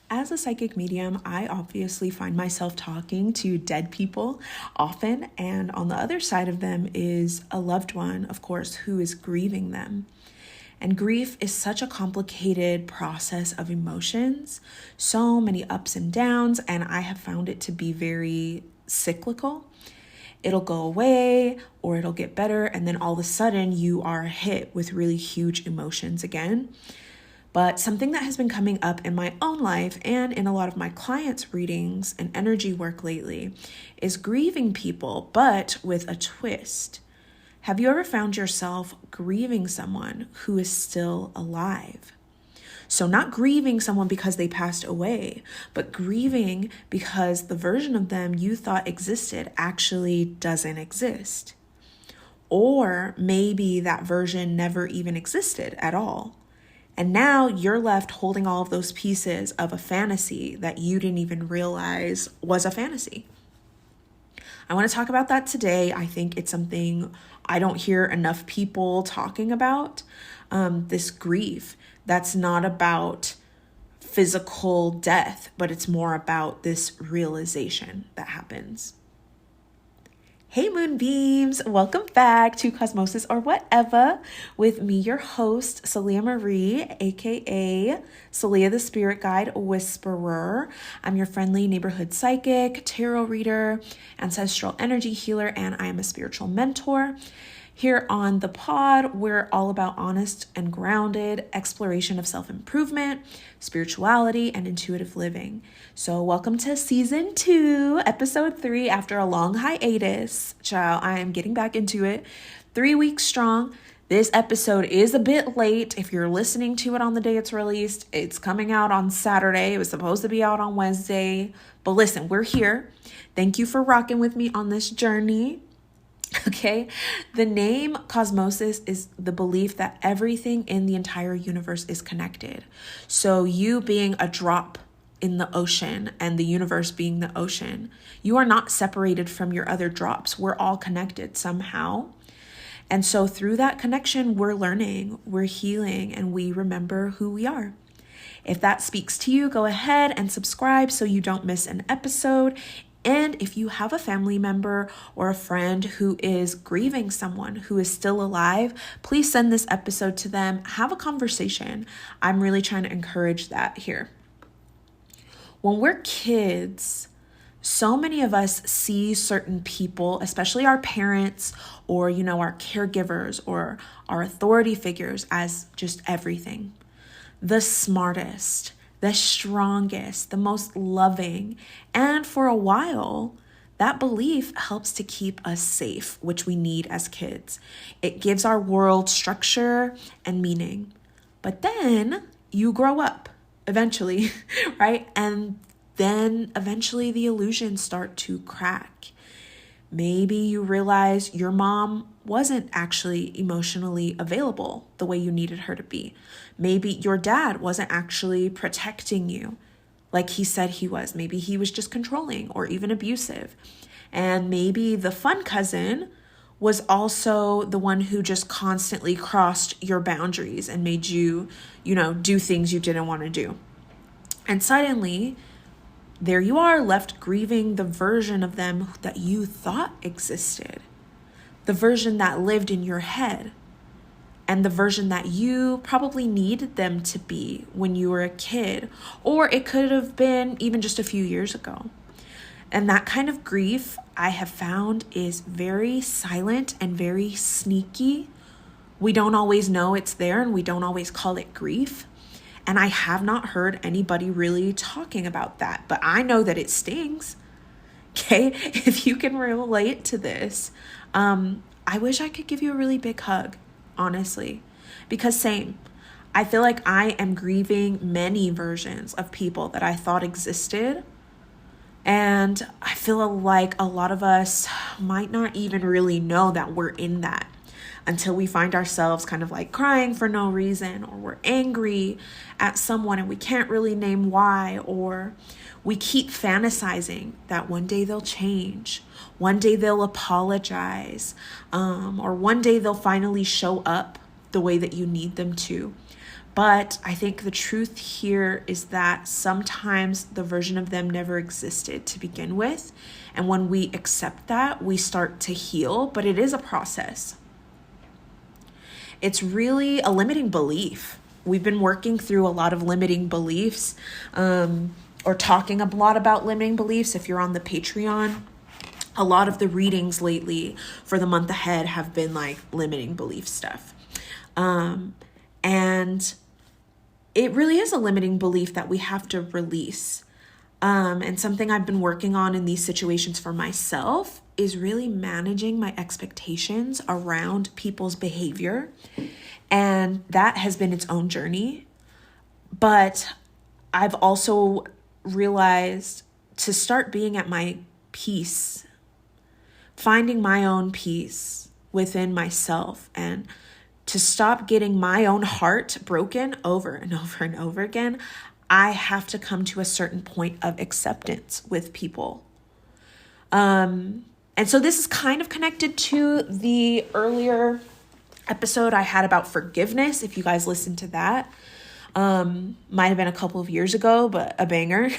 As a psychic medium, I obviously find myself talking to dead people often, and on the other side of them is a loved one, of course, who is grieving them. And grief is such a complicated process of emotions, so many ups and downs, and I have found it to be very cyclical. It'll go away or it'll get better, and then all of a sudden you are hit with really huge emotions again. But something that has been coming up in my own life and in a lot of my clients' readings and energy work lately is grieving people, but with a twist. Have you ever found yourself grieving someone who is still alive? So not grieving someone because they passed away, but grieving because the version of them you thought existed actually doesn't exist. Or maybe that version never even existed at all. And now you're left holding all of those pieces of a fantasy that you didn't even realize was a fantasy. I want to talk about that today. I think it's something I don't hear enough people talking about, this grief that's not about physical death, but it's more about this realization that happens. Hey Moonbeams, welcome back to Cosmosis or Whatever with me, your host, Celia Marie, aka Celia the Spirit Guide Whisperer. I'm your friendly neighborhood psychic, tarot reader, ancestral energy healer, and I am a spiritual mentor. Here on the pod, we're all about honest and grounded exploration of self-improvement, spirituality, and intuitive living. So welcome to season 2, episode 3, after a long hiatus. Child, I am getting back into it. 3 weeks strong. This episode is a bit late. If you're listening to it on the day it's released, it's coming out on Saturday. It was supposed to be out on Wednesday. But listen, we're here. Thank you for rocking with me on this journey. Okay, the name Cosmosis is the belief that everything in the entire universe is connected. So you being a drop in the ocean and the universe being the ocean, you are not separated from your other drops. We're all connected somehow. And so through that connection, we're learning, we're healing, and we remember who we are. If that speaks to you, go ahead and subscribe so you don't miss an episode. And if you have a family member or a friend who is grieving someone who is still alive, please send this episode to them. Have a conversation. I'm really trying to encourage that here. When we're kids, so many of us see certain people, especially our parents or, our caregivers or our authority figures, as just everything. The smartest, the strongest, the most loving. And for a while, that belief helps to keep us safe, which we need as kids. It gives our world structure and meaning. But then you grow up eventually, right? And then eventually the illusions start to crack. Maybe you realize your mom wasn't actually emotionally available the way you needed her to be. Maybe your dad wasn't actually protecting you like he said he was. Maybe he was just controlling or even abusive. And maybe the fun cousin was also the one who just constantly crossed your boundaries and made you, do things you didn't want to do. And suddenly, there you are, left grieving the version of them that you thought existed, the version that lived in your head, and the version that you probably needed them to be when you were a kid, or it could have been even just a few years ago. And that kind of grief, I have found, is very silent and very sneaky. We don't always know it's there, and we don't always call it grief. And I have not heard anybody really talking about that, but I know that it stings. Okay, if you can relate to this, I wish I could give you a really big hug, honestly, because same, I feel like I am grieving many versions of people that I thought existed. And I feel like a lot of us might not even really know that we're in that until we find ourselves kind of like crying for no reason, or we're angry at someone and we can't really name why, or we keep fantasizing that one day they'll change, one day they'll apologize, or one day they'll finally show up the way that you need them to. But I think the truth here is that sometimes the version of them never existed to begin with. And when we accept that, we start to heal, but it is a process. It's really a limiting belief. We've been working through a lot of limiting beliefs, or talking a lot about limiting beliefs. If you're on the Patreon, a lot of the readings lately for the month ahead have been like limiting belief stuff. And it really is a limiting belief that we have to release. And something I've been working on in these situations for myself is really managing my expectations around people's behavior. And that has been its own journey. But I've also realized to start being at my peace, finding my own peace within myself, and to stop getting my own heart broken over and over and over again. I have to come to a certain point of acceptance with people. And so this is kind of connected to the earlier episode I had about forgiveness. If you guys listened to that, might have been a couple of years ago, but a banger.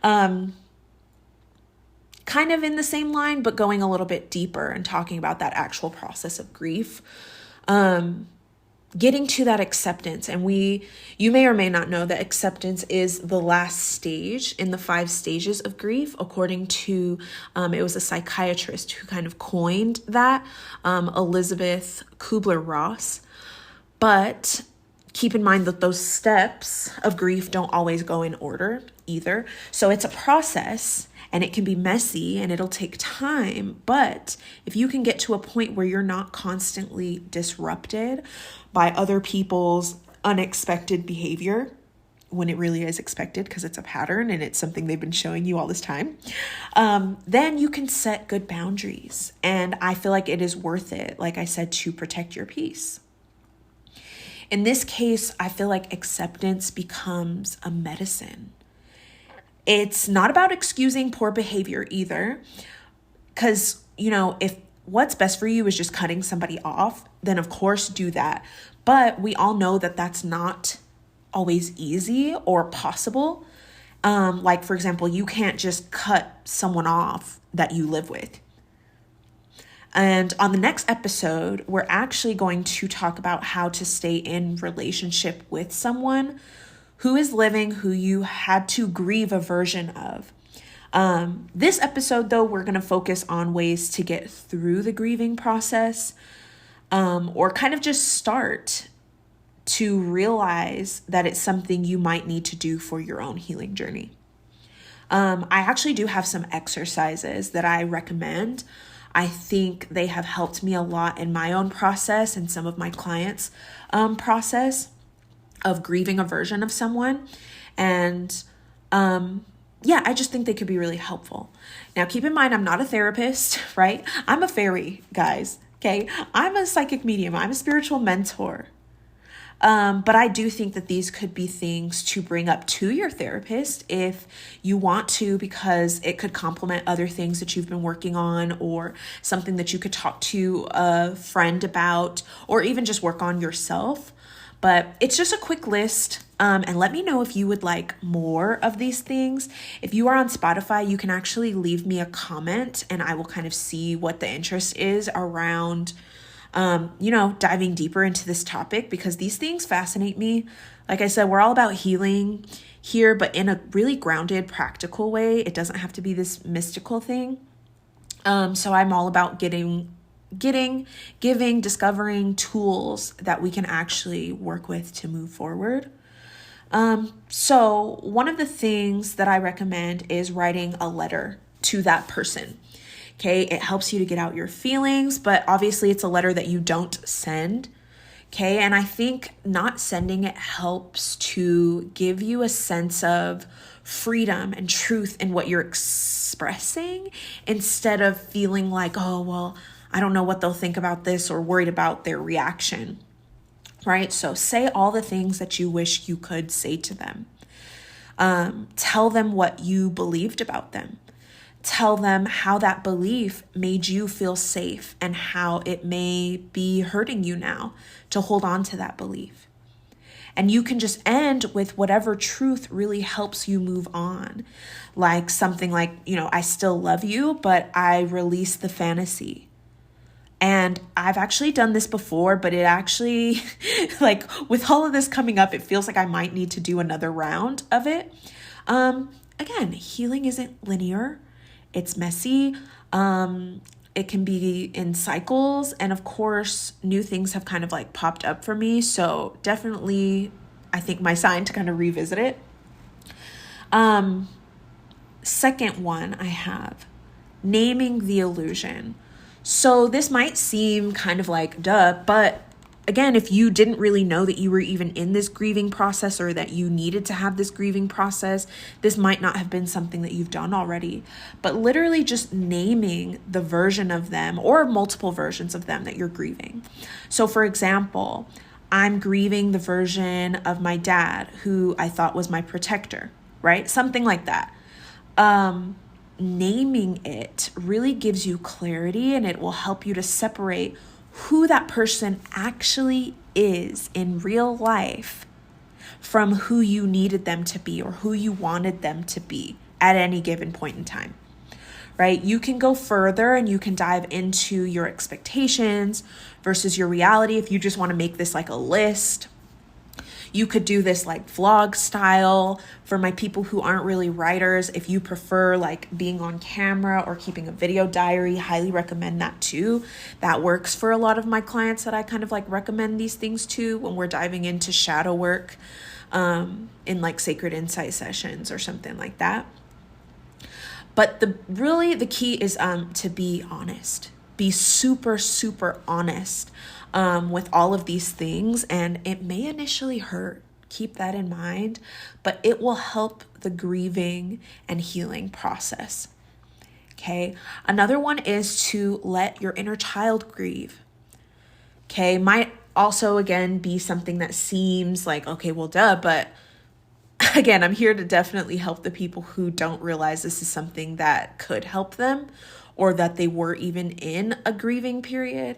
Kind of in the same line, but going a little bit deeper and talking about that actual process of grief. Getting to that acceptance. And you may or may not know that acceptance is the last stage in the 5 stages of grief, according to, it was a psychiatrist who kind of coined that, Elizabeth Kubler-Ross. But keep in mind that those steps of grief don't always go in order either. So it's a process, and it can be messy and it'll take time. But if you can get to a point where you're not constantly disrupted by other people's unexpected behavior, when it really is expected because it's a pattern and it's something they've been showing you all this time, then you can set good boundaries. And I feel like it is worth it, like I said, to protect your peace. In this case, I feel like acceptance becomes a medicine. It's not about excusing poor behavior either, because, if what's best for you is just cutting somebody off, then of course do that. But we all know that that's not always easy or possible. Like, for example, you can't just cut someone off that you live with. And on the next episode, we're actually going to talk about how to stay in relationship with someone who is living, who you had to grieve a version of. This episode, though, we're going to focus on ways to get through the grieving process, or kind of just start to realize that it's something you might need to do for your own healing journey. I actually do have some exercises that I recommend. I think they have helped me a lot in my own process and some of my clients' process of grieving a version of someone. And I just think they could be really helpful. Now, keep in mind, I'm not a therapist, right? I'm a fairy, guys, okay? I'm a psychic medium. I'm a spiritual mentor. But I do think that these could be things to bring up to your therapist if you want to, because it could complement other things that you've been working on, or something that you could talk to a friend about, or even just work on yourself. But it's just a quick list. And let me know if you would like more of these things. If you are on Spotify, you can actually leave me a comment and I will kind of see what the interest is around, diving deeper into this topic, because these things fascinate me. Like I said, we're all about healing here, but in a really grounded, practical way. It doesn't have to be this mystical thing. So I'm all about giving, discovering tools that we can actually work with to move forward. So one of the things that I recommend is writing a letter to that person. Okay, it helps you to get out your feelings, but obviously it's a letter that you don't send. Okay, and I think not sending it helps to give you a sense of freedom and truth in what you're expressing, instead of feeling like, oh, well, I don't know what they'll think about this, or worried about their reaction, right? So say all the things that you wish you could say to them. Tell them what you believed about them. Tell them how that belief made you feel safe and how it may be hurting you now to hold on to that belief. And you can just end with whatever truth really helps you move on. Like something like, I still love you, but I release the fantasy. And I've actually done this before, but it actually, like with all of this coming up, it feels like I might need to do another round of it. Again, healing isn't linear. It's messy. It can be in cycles. And of course, new things have kind of like popped up for me. So definitely, I think my sign to kind of revisit it. Second one I have, naming the illusion. So this might seem kind of like duh, but again, if you didn't really know that you were even in this grieving process or that you needed to have this grieving process, this might not have been something that you've done already. But literally just naming the version of them or multiple versions of them that you're grieving. So for example, I'm grieving the version of my dad who I thought was my protector, right? Something like that. Naming it really gives you clarity, and it will help you to separate who that person actually is in real life from who you needed them to be or who you wanted them to be at any given point in time, right? You can go further and you can dive into your expectations versus your reality if you just want to make this like a list. You could do this like vlog style for my people who aren't really writers. If you prefer like being on camera or keeping a video diary, highly recommend that too. That works for a lot of my clients that I kind of like recommend these things to when we're diving into shadow work in like sacred insight sessions or something like that. But the key is to be honest. Be super, super honest with all of these things, and it may initially hurt. Keep that in mind, but it will help the grieving and healing process. Okay. Another one is to let your inner child grieve. Okay. Might also, again, be something that seems like, okay, well, duh, but again, I'm here to definitely help the people who don't realize this is something that could help them or that they were even in a grieving period.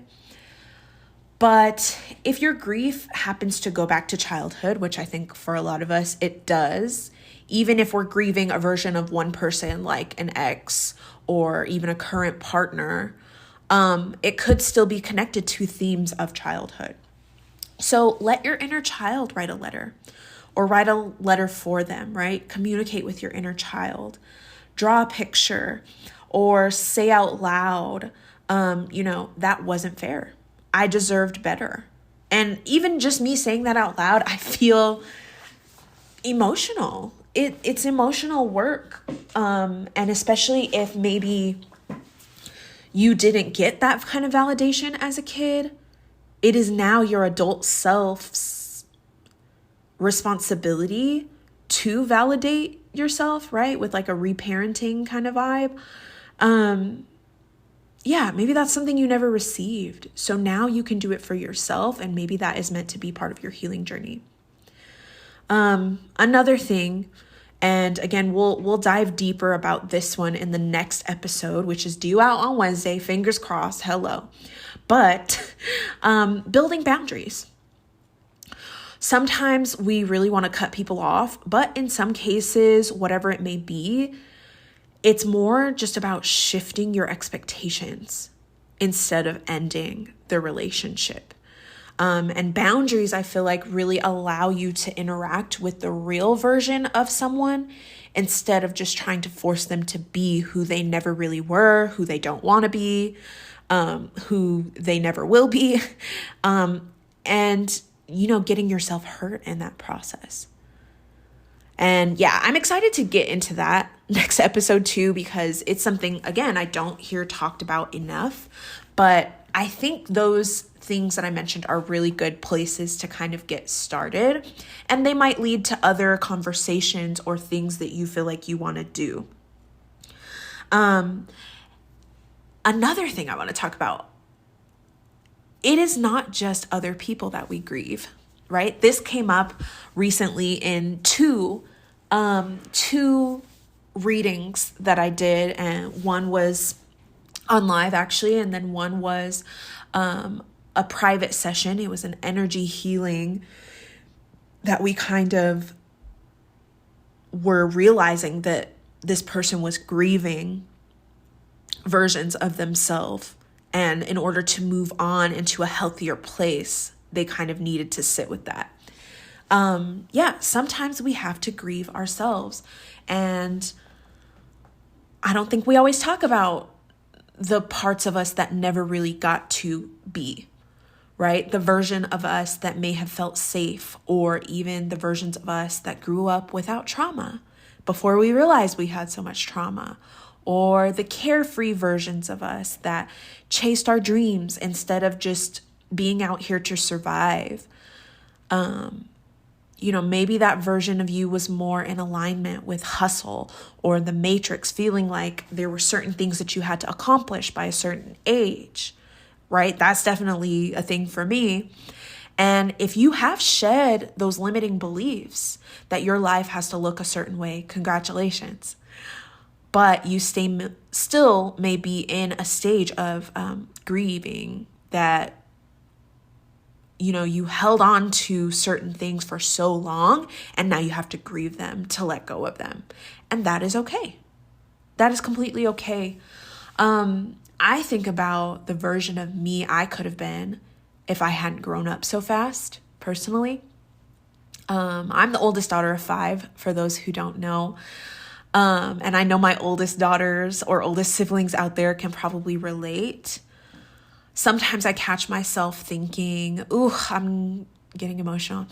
But if your grief happens to go back to childhood, which I think for a lot of us it does, even if we're grieving a version of one person like an ex or even a current partner, it could still be connected to themes of childhood. So let your inner child write a letter or write a letter for them, right? Communicate with your inner child. Draw a picture or say out loud, that wasn't fair. I deserved better. And even just me saying that out loud, I feel emotional. It's emotional work. And especially if maybe you didn't get that kind of validation as a kid, it is now your adult self's responsibility to validate yourself, right? With like a reparenting kind of vibe. Maybe that's something you never received. So now you can do it for yourself, and maybe that is meant to be part of your healing journey. Another thing, and again, we'll dive deeper about this one in the next episode, which is due out on Wednesday, fingers crossed, hello. But building boundaries. Sometimes we really want to cut people off, but in some cases, whatever it may be, it's more just about shifting your expectations instead of ending the relationship. And boundaries, I feel like, really allow you to interact with the real version of someone instead of just trying to force them to be who they never really were, who they don't want to be, who they never will be, and, getting yourself hurt in that process. And yeah, I'm excited to get into that next episode too, because it's something, again, I don't hear talked about enough, but I think those things that I mentioned are really good places to kind of get started, and they might lead to other conversations or things that you feel like you want to do. Another thing I want to talk about, it is not just other people that we grieve, right? This came up recently in two readings that I did, and one was on live actually, and then one was a private session. It was an energy healing that we kind of were realizing that this person was grieving versions of themselves. And in order to move on into a healthier place, they kind of needed to sit with that. Sometimes we have to grieve ourselves. And I don't think we always talk about the parts of us that never really got to be, right? The version of us that may have felt safe, or even the versions of us that grew up without trauma before we realized we had so much trauma, or the carefree versions of us that chased our dreams instead of just being out here to survive. Maybe that version of you was more in alignment with hustle or the matrix, feeling like there were certain things that you had to accomplish by a certain age, right? That's definitely a thing for me. And if you have shed those limiting beliefs that your life has to look a certain way, congratulations. But you still may be in a stage of grieving that you held on to certain things for so long, and now you have to grieve them to let go of them. And that is okay. That is completely okay. I think about the version of me I could have been if I hadn't grown up so fast, personally. I'm the oldest daughter of 5, for those who don't know. And I know my oldest daughters or oldest siblings out there can probably relate. Sometimes I catch myself thinking, I'm getting emotional.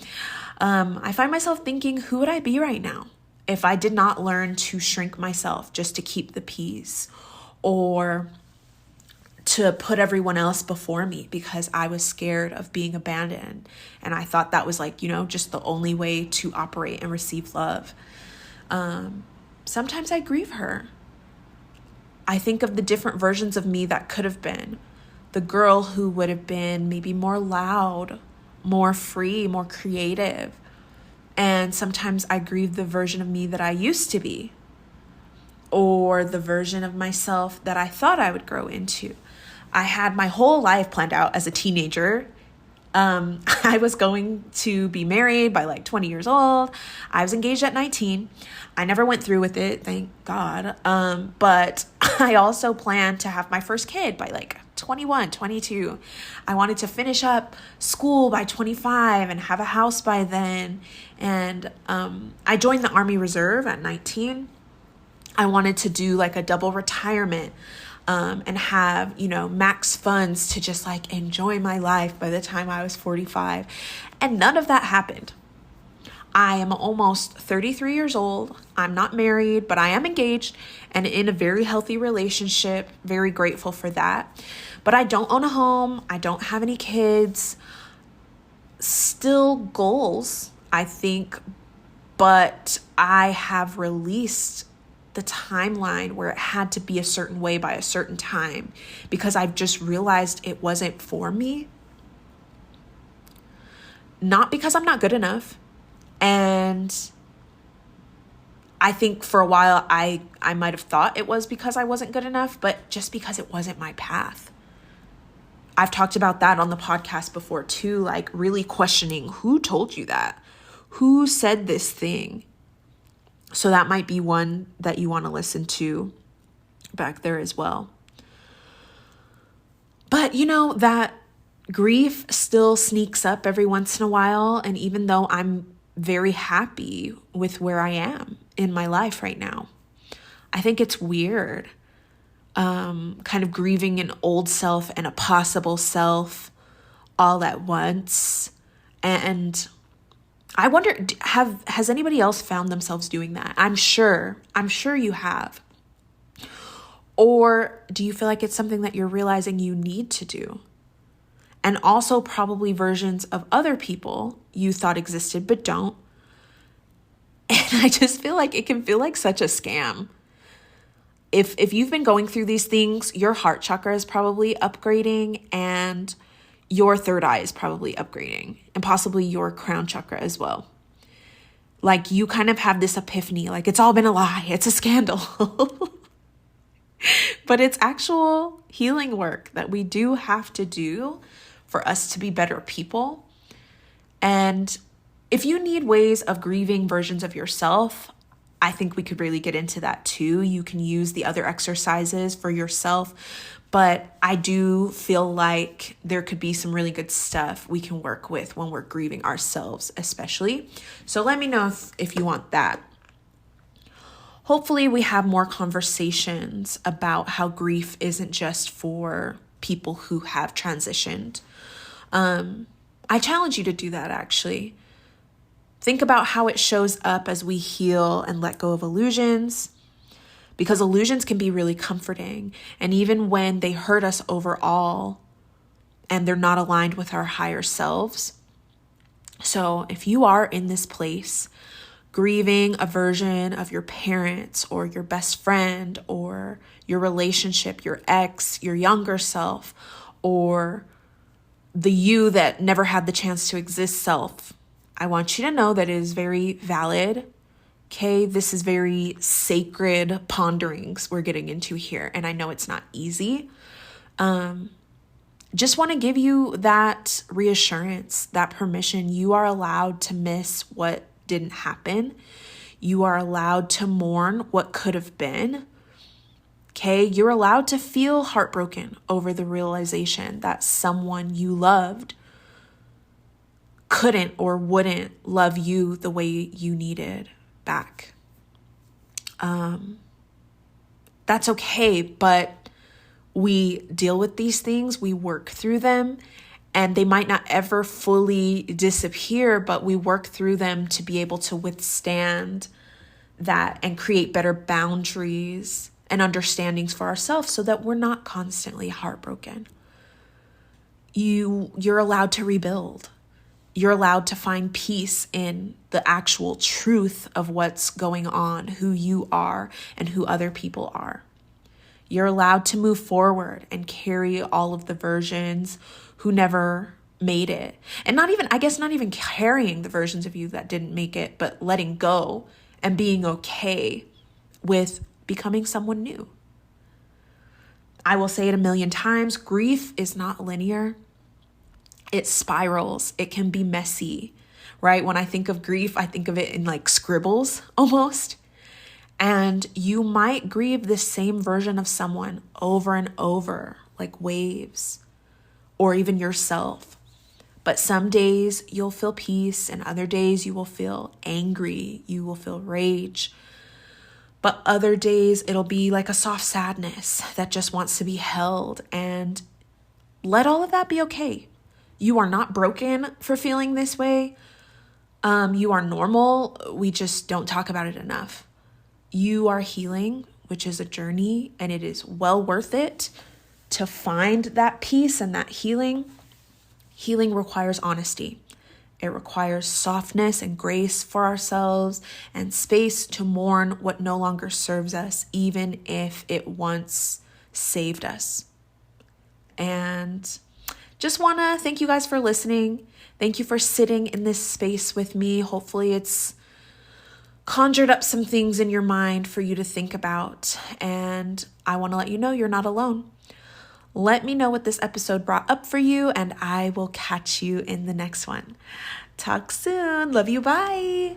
I find myself thinking, who would I be right now if I did not learn to shrink myself just to keep the peace, or to put everyone else before me because I was scared of being abandoned. And I thought that was just the only way to operate and receive love. Sometimes I grieve her. I think of the different versions of me that could have been. The girl who would have been maybe more loud, more free, more creative. And sometimes I grieve the version of me that I used to be, or the version of myself that I thought I would grow into. I had my whole life planned out as a teenager. I was going to be married by 20 years old. I was engaged at 19. I never went through with it, thank God. But I also planned to have my first kid by 21, 22. I wanted to finish up school by 25 and have a house by then. And I joined the Army Reserve at 19. I wanted to do a double retirement and have, max funds to just enjoy my life by the time I was 45. And none of that happened. I am almost 33 years old. I'm not married, but I am engaged and in a very healthy relationship. Very grateful for that. But I don't own a home. I don't have any kids. Still goals, I think, but I have released the timeline where it had to be a certain way by a certain time because I've just realized it wasn't for me. Not because I'm not good enough. And I think for a while I might have thought it was because I wasn't good enough, but just because it wasn't my path. I've talked about that on the podcast before too, really questioning who told you that? Who said this thing? So that might be one that you want to listen to back there as well. But that grief still sneaks up every once in a while. And even though I'm very happy with where I am in my life right now, I think it's weird. Kind of grieving an old self and a possible self all at once. And I wonder, has anybody else found themselves doing that? I'm sure you have. Or do you feel like it's something that you're realizing you need to do? And also probably versions of other people you thought existed but don't. And I just feel like it can feel like such a scam. If you've been going through these things, your heart chakra is probably upgrading and your third eye is probably upgrading, and possibly your crown chakra as well. You kind of have this epiphany, it's all been a lie. It's a scandal. But it's actual healing work that we do have to do for us to be better people. And If you need ways of grieving versions of yourself, I think we could really get into that too. You can use the other exercises for yourself, but I do feel like there could be some really good stuff we can work with when we're grieving ourselves, especially. So let me know if you want that. Hopefully we have more conversations about how grief isn't just for people who have transitioned. I challenge you to do that, actually. Think about how it shows up as we heal and let go of illusions, because illusions can be really comforting. And even when they hurt us overall and they're not aligned with our higher selves. So if you are in this place, grieving a version of your parents or your best friend or your relationship, your ex, your younger self, or the you that never had the chance to exist self, I want you to know that it is very valid. Okay, this is very sacred ponderings we're getting into here. And I know it's not easy. Just want to give you that reassurance, that permission. You are allowed to miss what didn't happen. You are allowed to mourn what could have been. Okay, you're allowed to feel heartbroken over the realization that someone you loved couldn't or wouldn't love you the way you needed back. That's okay, but we deal with these things, we work through them, and they might not ever fully disappear, but we work through them to be able to withstand that and create better boundaries and understandings for ourselves so that we're not constantly heartbroken. You're allowed to rebuild. You're allowed to find peace in the actual truth of what's going on, who you are and who other people are. You're allowed to move forward and carry all of the versions who never made it. And not even carrying the versions of you that didn't make it, but letting go and being okay with becoming someone new. I will say it a million times, grief is not linear. It spirals. It can be messy, right? When I think of grief, I think of it in like scribbles almost. And you might grieve the same version of someone over and over, like waves, or even yourself. But some days you'll feel peace, and other days you will feel angry, you will feel rage. But other days it'll be like a soft sadness that just wants to be held, and let all of that be okay. You are not broken for feeling this way. You are normal. We just don't talk about it enough. You are healing, which is a journey, and it is well worth it to find that peace and that healing. Healing requires honesty. It requires softness and grace for ourselves and space to mourn what no longer serves us, even if it once saved us. And just want to thank you guys for listening. Thank you for sitting in this space with me. Hopefully it's conjured up some things in your mind for you to think about. And I want to let you know you're not alone. Let me know what this episode brought up for you, and I will catch you in the next one. Talk soon. Love you. Bye.